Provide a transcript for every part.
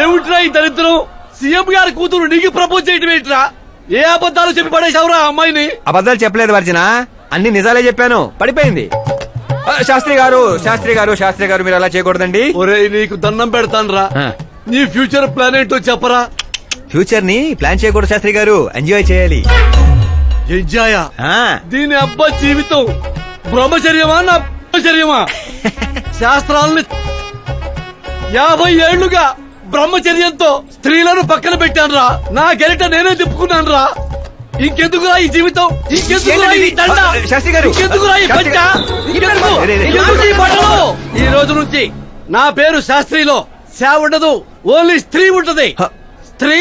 ఏమిట్రా ఈ దరిద్రం? సీఎం గారి కూతురు నీకు ప్రపోజ్ చేయడం ఏంట్రా? ఏ అబద్ధాలు చెప్పి పడేశావురా అమ్మాయిని? అబద్ధాలు చెప్పలేదు వర్జన, అన్ని నిజాలే చెప్పాను. పడిపోయింది. శాస్త్రి గారు మీరు అలా చేయకూడదండి. ఒరేయ్ నీకు దండం పెడతానురా, నీ ఫ్యూచర్ ప్లాన్ ఏంటో చెప్పరా. ఫ్యూచర్ ని ప్లాన్ చేయకూడదు శాస్త్రి గారు, ఎంజాయ్ చేయాలి. ఎంజాయా? దీని అబ్బా జీవితం బ్రహ్మచర్యమా నా బ్రహ్మచర్యమా? శాస్త్రాలని 50 ఏళ్లుగా బ్రహ్మచర్యంతో స్త్రీలను పక్కన పెట్టానురా. నా గెలిట నేనే తిప్పుకున్నాను రా. ఇంకెందుకురా ఈ జీవితం? ఇంకెందుకురా ఈ దండ? శాస్త్రి గారు, ఇంకెందుకురా ఈ పంట? ఇంకెందుకు ఈ బట్టలు? ఈ రోజు నుంచి నా పేరు శాస్త్రిలో శా ఉండదు, ఓన్లీ స్త్రీ ఉంటది. స్త్రీ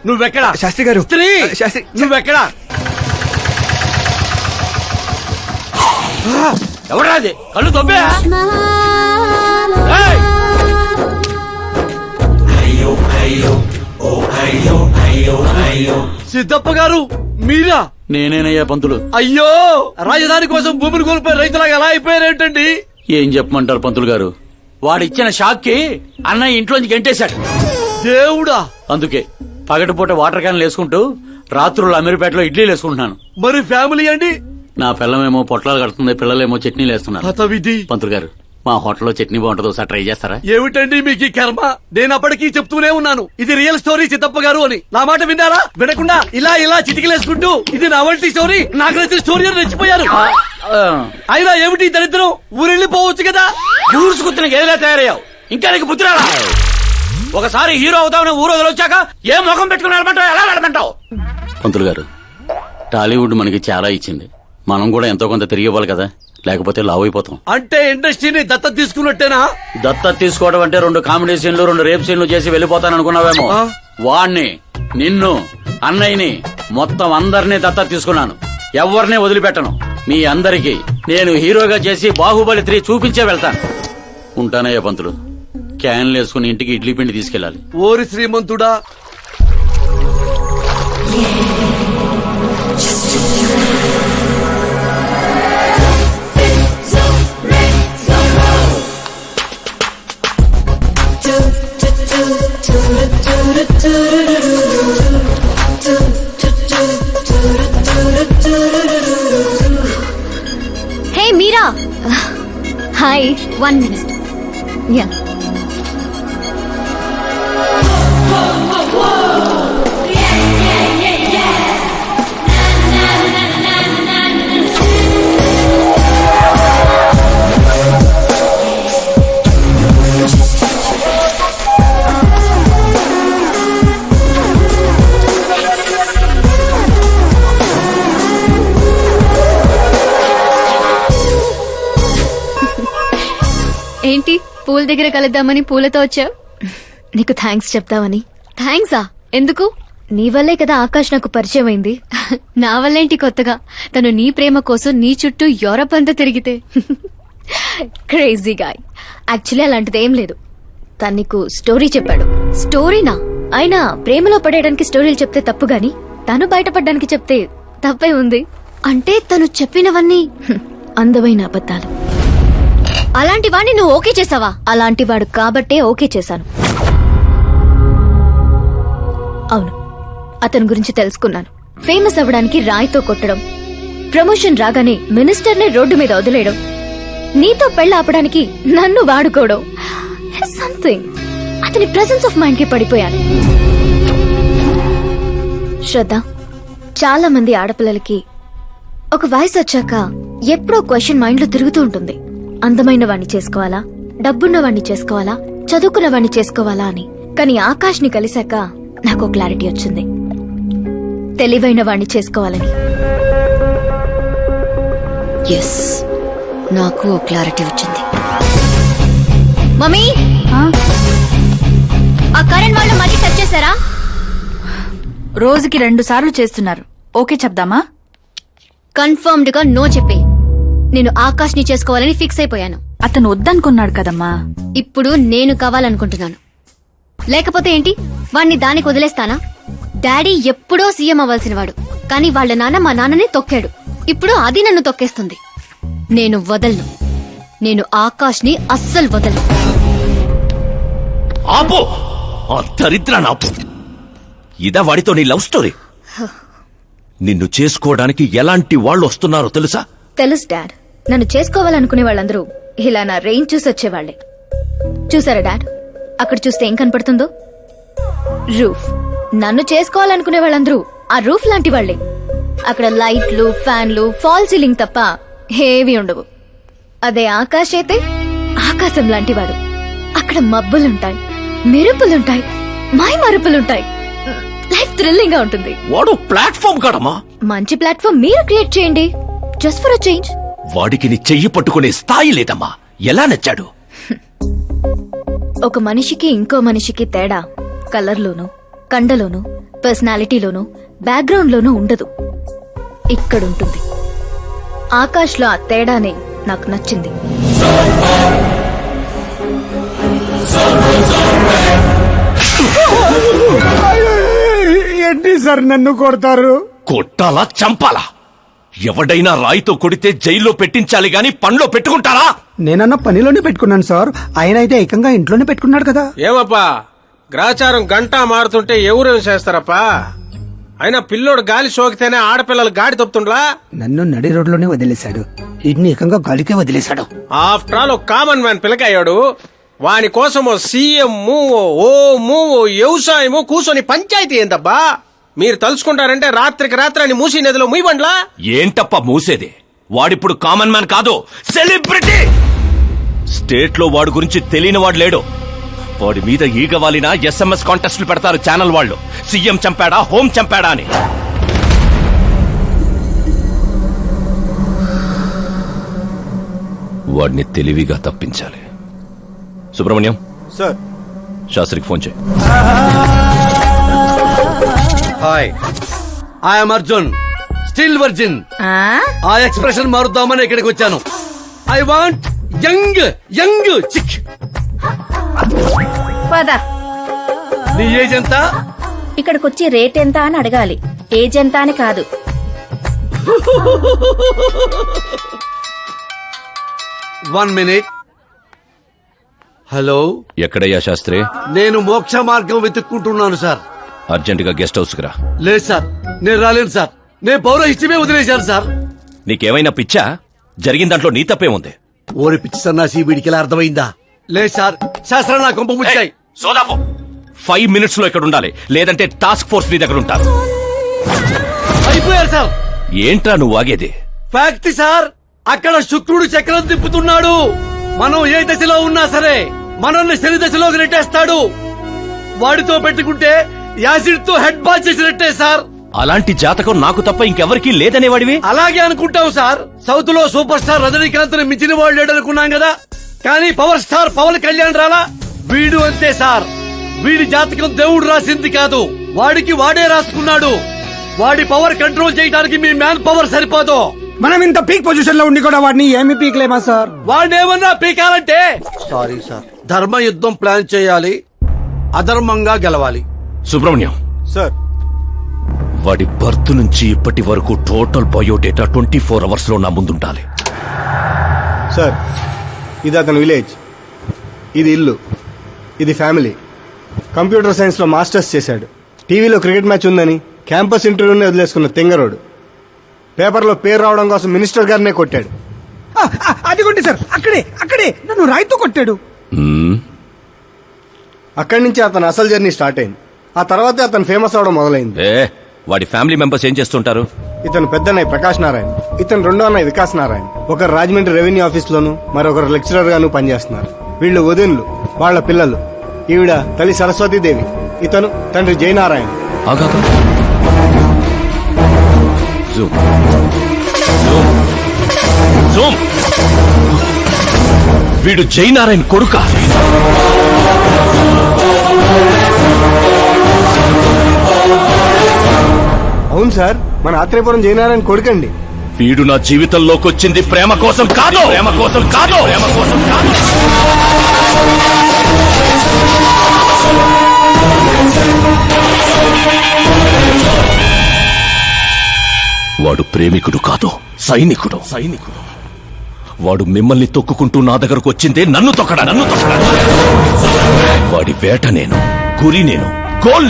నువ్వెక్కడా? శాస్త్రి గారు, స్త్రీ నువ్వెక్కడా? ఎవడా అది? కళ్ళు తొబ్బే. సిద్ధప్ప గారు మీరా? నేనేనయ్యా పంతులు. అయ్యో, రాజధాని కోసం భూమిని కోల్పోయి రైతులాగా ఎలా అయిపోయారేంటండి? ఏం చెప్పమంటారు పంతులు గారు, వాడిచ్చిన షాక్ కి అన్నయ్య ఇంట్లోంచి గెంటేశాడు. దేవుడా! అందుకే పగటిపూట వాటర్ క్యాన్లు వేసుకుంటూ రాత్రులు అమీర్పేటలో ఇడ్లీలు వేసుకుంటున్నాను. మరి ఫ్యామిలీ అండి? నా పిల్లమేమో పొట్లాలు కడుతుంది, పిల్లలేమో చట్నీలు వేస్తున్నారు. హతవిధి. పంతులు గారు, మా హోటల్లో చట్నీ బాగుంటుందో ఒకసారి ట్రై చేస్తారా? ఏమిటండి మీకు ఈ కర్మ? నేను అప్పటికీ చెప్తూనే ఉన్నాను ఇది రియల్ స్టోరీ సిద్ధప్ప గారు అని. నా మాట విన్నారా? వినకుండా ఇలా చిటికలేసుకుంటూ ఇది నా వంటి స్టోరీ, నాకు నచ్చిన స్టోరీ అని రెచ్చిపోయారు. అయినా ఏమిటి దరిద్రం? ఊరెళ్ళిపోవచ్చు కదా. ఊరుసుకుతున్న గేదెలా తయారయ్యావు, ఇంకా నీకు బుద్ధి రాలా? ఒకసారి హీరో అవుతామని ఊరు వదిలొచ్చాక ఏ ముఖం పెట్టుకుని నడమంటావు, ఎలా నడమంటావు? పంతులు గారు, టాలీవుడ్ మనకి చాలా ఇచ్చింది, మనం కూడా ఎంతో కొంత తిరిగి ఇవ్వాలి కదా, లేకపోతే లావ్ అయిపోతాం. అంటే ఇండస్ట్రీని దత్తత తీసుకున్నట్టేనా? దత్తత తీసుకోవడం అంటే 2 కామెడీ సీన్లు 2 రేప్ సీన్లు చేసి వెళ్ళిపోతాను అనుకున్నావేమో. వాణ్ణి, నిన్ను, అన్నయ్యని, మొత్తం అందరినీ దత్తత తీసుకున్నాను. ఎవరిని వదిలిపెట్టను. మీ అందరికీ నేను హీరోగా చేసి బాహుబలి 3 చూపించే వెళ్తాను. ఉంటానయ్యా పంతులు, క్యాన్లు వేసుకుని ఇంటికి ఇడ్లీ పిండి తీసుకెళ్ళాలి. ఓరి శ్రీమంతుడా! హే మీరా, హాయ్. 1 minute. యా. ఏంటి పూల దగ్గర కలుద్దామని పూలతో వచ్చావు? నీకు థ్యాంక్స్ చెప్తావని. థ్యాంక్సా? ఎందుకు? నీ వల్లే కదా ఆకాష్ నాకు పరిచయం అయింది. నా వల్లేంటి కొత్తగా? తను నీ ప్రేమ కోసం నీ చుట్టూ యూరప్ అంతా తిరిగితే. Crazy guy. యాక్చువల్లీ అలాంటిది ఏం లేదు. తను నీకు స్టోరీ చెప్పాడు. స్టోరీనా? అయినా ప్రేమలో పడేయడానికి స్టోరీలు చెప్తే తప్పు గాని తను బయటపడడానికి చెప్తే తప్పే ఉంది. అంటే తను చెప్పినవన్నీ అందమైన అబద్ధాలు. అలాంటి వాడిని నువ్వు ఓకే చేసావా? అలాంటి వాడు కాబట్టే ఓకే చేశాను. అవును, అతని గురించి తెలుసుకున్నాను. ఫేమస్ అవ్వడానికి రాయితో కొట్టడం, ప్రమోషన్ రాగానే మినిస్టర్ ని రోడ్డు మీద వదిలేయడం, నీతో పెళ్లి ఆపడానికి నన్ను వాడుకోవడం, సంథింగ్. అతని ప్రెసెన్స్ ఆఫ్ మైండ్ కి పడిపోయాను. శ్రద్ధ, చాలా మంది ఆడపిల్లలకి ఒక వయసు వచ్చాక ఎప్పుడో క్వశ్చన్ మైండ్ లో తిరుగుతూ ఉంటుంది. అందమైన వాణ్ణి చేసుకోవాలా, డబ్బున్న వాణ్ణి చేసుకోవాలా, చదువుకున్న వాణ్ణి చేసుకోవాలా అని. కానీ ఆకాష్ ని కలిశాక నాకు క్లారిటీ వచ్చింది. తెలివైన వాణ్ణి చేసుకోవాలని. ఎస్, నాకు క్లారిటీ వచ్చింది. మమ్మీ, ఆ కరెంట్ వాళ్ళు మళ్ళీ టచ్ చేశారా? రోజుకి 2 సార్లు చేస్తున్నారు. ఓకే చెప్దామా? కన్ఫర్మ్డ్ గా నో చెప్పే. నేను ఆకాష్ ని చేసుకోవాలని ఫిక్స్ అయిపోయాను. అతను వద్దనుకున్నాడు కదమ్మా. ఇప్పుడు నేను కావాలనుకుంటున్నాను. లేకపోతే ఏంటి, వాణ్ణి దానికి వదిలేస్తానా? డాడీ ఎప్పుడో సీఎం అవ్వాల్సిన వాడు, కానీ వాళ్ళ నాన్న మా నాన్నని తొక్కాడు. ఇప్పుడు అది నన్ను తొక్కేస్తుంది. నేను వదలను. నేను ఆకాష్ ని అస్సలు వదలను. ఆపు! ఆ దరిద్ర నాపు ఇదా వాడితో నీ లవ్ స్టోరీ? నిన్ను చేసుకోవడానికి ఎలాంటి వాళ్ళు వస్తున్నారో తెలుసా? తెలుసు డాడ్, నన్ను చేసుకోవాలనుకునే వాళ్ళందరూ ఇలా నా రేంజ్ చూసి వచ్చేవాళ్లే. చూసారా డాడ్, అక్కడ చూస్తే ఏం కనపడుతుందో? రూఫ్. నన్ను చేసుకోవాలనుకునే వాళ్ళందరూ ఆ రూఫ్ లాంటి వాళ్లే. అక్కడ లైట్లు, ఫ్యాన్లు, ఫాల్ సీలింగ్ తప్ప ఏవి ఉండవు. అదే ఆకాశ్ అయితే ఆకాశం లాంటివాడు. అక్కడ మబ్బులుంటాయి, మెరుపులుంటాయి, మాయ మరుపులుంటాయి. లైఫ్ థ్రిల్లింగ్ గా ఉంటుంది. వాడు ప్లాట్ఫామ్ కాడమ్మా. మంచి ప్లాట్ఫామ్ మీరు క్రియేట్ చేయండి, జస్ట్ ఫర్ అ చేంజ్. వాడికి నీ చెయ్యి పట్టుకునే స్థాయి లేదమ్మా. ఎలా నచ్చాడు? ఒక మనిషికి ఇంకో మనిషికి తేడా కలర్లోనూ, కండలోనూ, పర్సనాలిటీలోనూ, బ్యాక్గ్రౌండ్ లోనూ ఉండదు. ఇక్కడుంటుంది. ఆకాశ్ లో ఆ తేడానే నాకు నచ్చింది. ఏంటి సార్ నన్ను కొడతారు? కొట్టాలా చంపాలా? ఎవడైనా రాయితో కొడితే జైల్లో పెట్టించాలి గాని పనిలో పెట్టుకుంటారా? నేనన్న పనిలోనే పెట్టుకున్నాను సార్, ఆయన అయితే ఏకంగా ఇంట్లోనే పెట్టుకున్నాడు కదా. ఏమప్పా గ్రాచారం గంటా మారుతుంటే ఎవరేం చేస్తారప్పా? అయినా పిల్లోడు గాలి సోకితేనే ఆడపిల్లలు గాడి తప్పుతుండ్లా? నన్ను నడి రోడ్లోనే వదిలేశాడు, ఇన్ని ఏకంగా గాలికే వదిలేశాడు. ఆఫ్టర్ ఆల్ ఒక కామన్ మ్యాన్ పిల్లకయ్యాడు. వాని కోసం ఓ సీఎం, ఓ ఓము, ఓ వ్యవసాయము కూర్చొని పంచాయతీ ఏందబ్బా? మీరు తలుచుకుంటారంటే రాత్రికి రాత్రాన్ని మూసి నదిలో ముయ్యబండ్లా? ఏంటప్ప మూసేది? వాడిప్పుడు కామన్ మ్యాన్ కాదు, సెలబ్రిటీ. స్టేట్ లో వాడి గురించి తెలియని వాడు లేడు. వాడి మీద ఈగ వాలిన SMS కాంటెస్ట్లు పెడతారు ఛానల్ వాళ్ళు. సీఎం చంపాడా, హోం చంపాడా అని. వాడిని తెలివిగా తప్పించాలి. సుబ్రహ్మణ్యం సార్, శాస్త్రికి ఫోన్ చేయి. Hi, I'm Arjun, still virgin. ఆ ఎక్స్ప్రెషన్ మారుద్దామని ఇక్కడికి వచ్చాను. I want young young chick. పద, నీ ఏజ్ ఎంత? ఇక్కడికొచ్చి రేట్ ఎంత అని అడగాలి, ఏజ్ ఎంత అని కాదు. One minute. హలో, ఎక్కడయ్యా శాస్త్రి? నేను మోక్ష మార్గం వెతుక్కుంటున్నాను సార్. అర్జెంటుగా గెస్ట్ హౌస్ కి రా. లేదు సార్, నేను రాలేను సార్. నేను పౌరహిత్యమే వదిలేశాను సార్. నీకేమైనా పిచ్చా? జరిగిన దాంట్లో నీ తప్పే ఉంది. ఓరి పిచ్చి సన్నాసి, వీడికి ఎలా అర్థమైందా? లేదు సార్, శాస్త్రం నా కొంప ముచ్చాయి. 5 minutes లో ఇక్కడ ఉండాలి, లేదంటే టాస్క్ ఫోర్స్ నీ దగ్గర ఉంటారు. అయిపోయారు సార్. ఏంట్రా నువ్వు ఆగేది? ఫ్యాక్ట్ సార్, అక్కడ శుక్రుడు చక్రం తిప్పుతున్నాడు. మనం ఏ దశలో ఉన్నా సరే మనల్ని శని దశలోకి నెట్టేస్తాడు. వాడితో పెట్టుకుంటే యాసిడ్ తో హెడ్ బాత్ చేసినట్టే సార్. అలాంటి జాతకం నాకు తప్ప ఇంకెవరికీ లేదనేవాడివి. అలాగే అనుకుంటాం సార్. సౌత్ లో సూపర్ స్టార్ రజనీకాంత్ ని మించిన వాళ్ళు లేడనుకున్నాం కదా, కానీ పవర్ స్టార్ పవన్ కళ్యాణ్ రాలా. వీడు అంతే సార్. వీడి జాతకం దేవుడు రాసింది కాదు, వాడికి వాడే రాసుకున్నాడు. వాడి పవర్ కంట్రోల్ చేయడానికి మీ మ్యాన్ పవర్ సరిపోదు. మనం ఇంత పీక్ పొజిషన్ లో ఉండి కూడా వాడిని ఏమి పీక్లేమా సార్? వాడేమన్నా పీకాలంటే సారీ సార్, ధర్మ యుద్ధం ప్లాన్ చేయాలి, అధర్మంగా గెలవాలి. సుబ్రహ్మణ్యం సార్, వాడి బర్త్ నుంచి ఇప్పటి వరకు టోటల్ బయోడేటా 24 hours లో నా ముందుండాలి. సార్, ఇది అతని విలేజ్, ఇది ఇల్లు, ఇది ఫ్యామిలీ. కంప్యూటర్ సైన్స్ లో మాస్టర్స్ చేశాడు. టీవీలో క్రికెట్ మ్యాచ్ ఉందని క్యాంపస్ ఇంటర్వ్యూనే వదిలేసుకున్న తెంగరోడు. పేపర్లో పేరు రావడం కోసం మినిస్టర్ గారినే కొట్టాడు. అదిగోండి సార్, అక్కడే అక్కడే నన్ను రాయితో కొట్టాడు. అక్కడి నుంచి అతను అసలు జర్నీ స్టార్ట్ అయింది. ఆ తర్వాతే అతను ఫేమస్ అవడం మొదలైంది. వాడి ఫ్యామిలీ మెంబర్స్ ఏం చేస్తుంటారు? ఇతను పెద్దన్నయ్య ప్రకాష్ నారాయణ, ఇతను రెండో అన్నయ్య వికాస్ నారాయణ. ఒకరు రాజమండ్రి రెవెన్యూ ఆఫీస్ లోను, మరొకరు లెక్చరర్ గాను పనిచేస్తున్నారు. వీళ్ళు వదినులు, వాళ్ళ పిల్లలు. ఈవిడ తల్లి సరస్వతీదేవి, ఇతను తండ్రి జయనారాయణ. వీడు జయనారాయణ కొడుక? అవును సార్, మన ఆత్రేయపురం జయనారాయణ కొడుకండి. వీడు నా జీవితంలోకి వచ్చింది ప్రేమ కోసం కాదు, ప్రేమ కోసం కాదు, ప్రేమ కోసం కాదు. వాడు ప్రేమికుడు కాదు, సైనికుడు. సైనికుడు. వాడు మిమ్మల్ని తొక్కుకుంటూ నా దగ్గరకు వచ్చిందే నన్ను తొక్కడా. వాడి వేట నేను గురి నేను, గోల్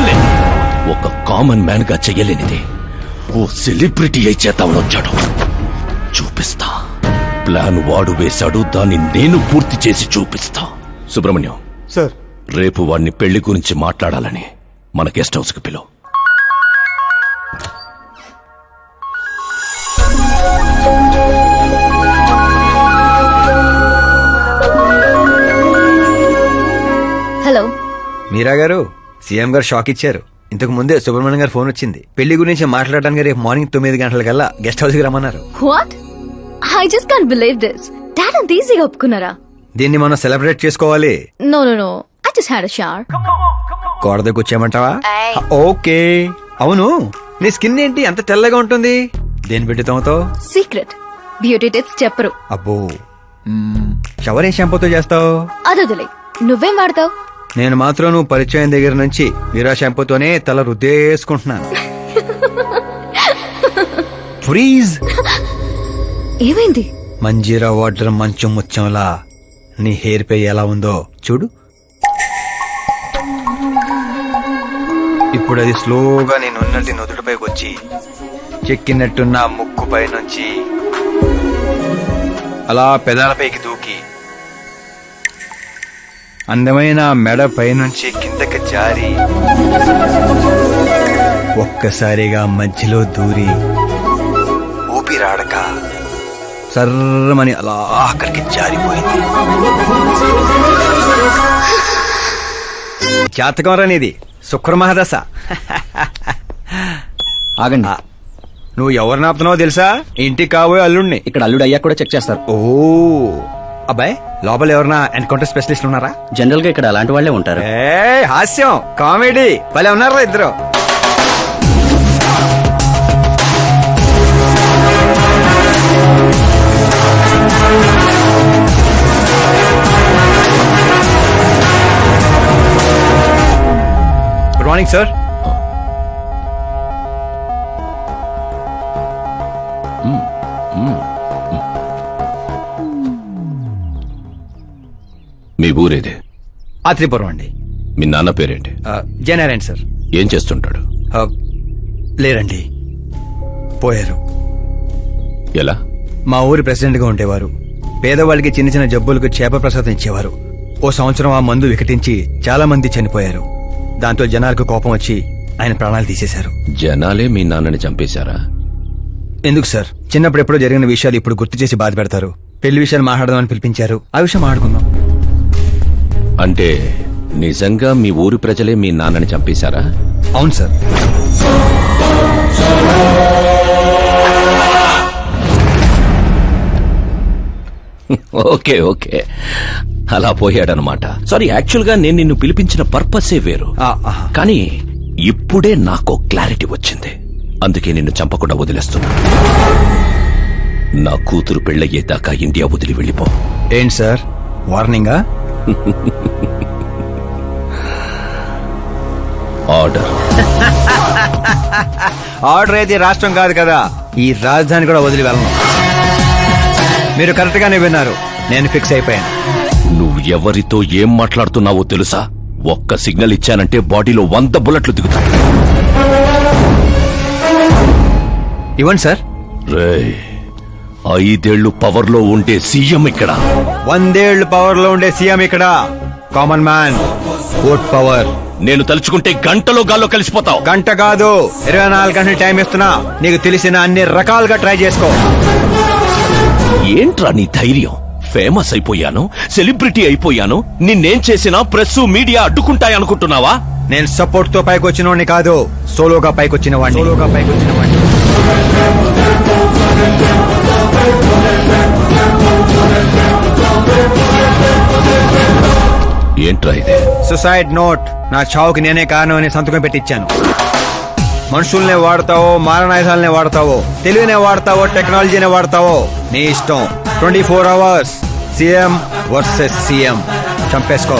నేను. ఒక కామన్ మ్యాన్ గా చెయ్యలేనిది ఓ సెలబ్రిటీ అయి చేద్దామని వచ్చాడు. చూపిస్తా. ప్లాన్ వాడు వేశాడు, దాన్ని నేను పూర్తి చేసి చూపిస్తా. సుబ్రహ్మణ్యం, సార్ రేపు వాడిని పెళ్లి గురించి మాట్లాడాలని మన గెస్ట్ హౌస్ కి పిలువు. హలో. మీరా గారు, సీఎం గారు షాక్ ఇచ్చారు. ఇంతకు ముందే సుబ్రహ్మణ్యం గారు ఫోన్ వచ్చింది. పెళ్లి గురించి మాట్లాడడానికి రేపు మార్నింగ్ 9 గంటలకల్లా గెస్ట్ హౌస్ కి రమ్మన్నారు. What? I just can't believe this. Dad అంత ఈజీగా ఒప్పుకున్నారా? దీన్ని మనం సెలబ్రేట్ చేసుకోవాలి. No no no, I just had a shower. కోడ దగ్గర వచ్చామంటావా? ఓకే. అవును, నీ స్కిన్ ఏంటి అంత తెల్లగా ఉంటుంది? దేని పెట్టుతావుతో? సీక్రెట్. బ్యూటీ టిప్స్ చెప్పరు. అబ్బో. షవర్ ఏ షాంపూతో చేస్తావు? అదొదిలే, నువ్వేం వాడతావు? నేను మాత్రం నువ్వు పరిచయం దగ్గర నుంచి మీరా షాంపూతోనే తల రుద్దేసుకుంటున్నాను. ఫ్రీజ్. ఏమైంది? మంజీరా వాటర్ మంచం ముచ్చంలా నీ హెయిర్ పై ఎలా ఉందో చూడు. ఇప్పుడు అది స్లోగా నేనున్నటి నుదుటిపైకి వచ్చి చెక్కినట్టున్న ముక్కు పై నుంచి అలా పెదాలపైకి దూకి అందమైన మెడ పైనుంచి కిందకి జారి ఒక్కసారిగా మధ్యలో దూరి ఊపిరాడక సర్రమని అలా అక్కడికి జారిపోయింది. జాతకం రానిది శుక్రమహాదశ. ఆగండి. నువ్వు ఎవరిని ఆపుతున్నావో తెలుసా? ఇంటికి కాబోయే అల్లుడిని. ఇక్కడ అల్లుడు అయ్యా కూడా చెక్ చేస్తారు. ఓ అబ్బాయి, లోపల ఎవరన్నా ఎన్కౌంటర్ స్పెషలిస్ట్ ఉన్నారా? జనరల్ గా ఇక్కడ అలాంటి వాళ్ళే ఉంటారు. ఏ హాస్యం, కామెడీ భలే ఉన్నారా ఇద్దరు. Good morning sir. మీ ఊరేదే? ఆత్రిపురం అండి. మీ నాన్న పేరేంటి? జయనారాయణ సార్. ఏం చేస్తుంటాడు? లేరండి, పోయారు. ఎలా? మా ఊరి ప్రెసిడెంట్ గా ఉండేవారు. పేదవాళ్ళకి చిన్న చిన్న జబ్బులకు చేప ప్రసాదం ఇచ్చేవారు. ఓ సంవత్సరం ఆ మందు వికటించి చాలా మంది చనిపోయారు. దాంతో జనాలకు కోపం వచ్చి ఆయన ప్రాణాలు తీసేశారు. జనాలే మీ నాన్నని చంపేశారా? ఎందుకు సార్, చిన్నప్పుడు ఎప్పుడో జరిగిన విషయాలు ఇప్పుడు గుర్తు చేసి బాధ పెడతారు. పెళ్లి విషయాలు మాట్లాడదామని పిలిపించారు. ఆ విషయం మాట్లాడుకుందాం. అంటే నిజంగా మీ ఊరి ప్రజలే మీ నాన్నని చంపేశారా? అవును సార్. ఓకే ఓకే, అలా పోయాడనమాట. సారీ, యాక్చువల్ గా నేను నిన్ను పిలిపించిన పర్పసే వేరు. కానీ ఇప్పుడే నాకు క్లారిటీ వచ్చింది. అందుకే నిన్ను చంపకుండా వదిలేస్తున్నా. నా కూతురు పెళ్ళయ్యేదాకా ఇండియా వదిలి వెళ్ళిపో. ఏంటి సార్, వార్నింగా? ఆర్డర్. ఆర్డర్ అయితే రాష్ట్రం కాదు కదా, ఈ రాజధాని కూడా వదిలి వెళ్ళను. మీరు కరెక్ట్ గానే విన్నారు, నేను ఫిక్స్ అయిపోయాను. నువ్వు ఎవరితో ఏం మాట్లాడుతున్నావో తెలుసా? ఒక్క సిగ్నల్ ఇచ్చానంటే బాడీలో 100 బుల్లెట్లు దిగుతాయి. ఇవ్వండి సార్. రేయ్, 5 ఏళ్లు పవర్ లో ఉండే సీఎం ఇక్కడ. 100 ఏళ్లు పవర్ లో ఉండే సీఎం ఇక్కడ. Common man, vote power. నేను తలుచుకుంటే గంటలో గాల్లో కలిసిపోతావు. గంట కాదు, 24 గంటలు టైం ఇస్తున్నా. నీకు తెలిసిన అన్ని రకాలుగా ట్రై చేసుకో. ఏంట్రా నీ ధైర్యం? ఫేమస్ అయిపోయాను, సెలబ్రిటీ అయిపోయాను, నిన్నేం చేసినా ప్రెస్ మీడియా అడ్డుకుంటాయనుకుంటున్నావా? నేను సపోర్ట్ తో పైకి వచ్చిన వాడిని కాదు, సోలోగా పైకి వచ్చిన వాడిని. ఏంట్రా ఇది? Suicide note. నా చావుకి నేనే కారణం అని సంతకం పెట్టించాను. మనుషుల్నే వాడతావో, మారణాయుధాలనే వాడతావో, తెలివినే వాడతావో, టెక్నాలజీనే వాడతావో, నీ ఇష్టం. 24 hours సీఎం వర్సెస్ సీఎం. చంపేసుకో.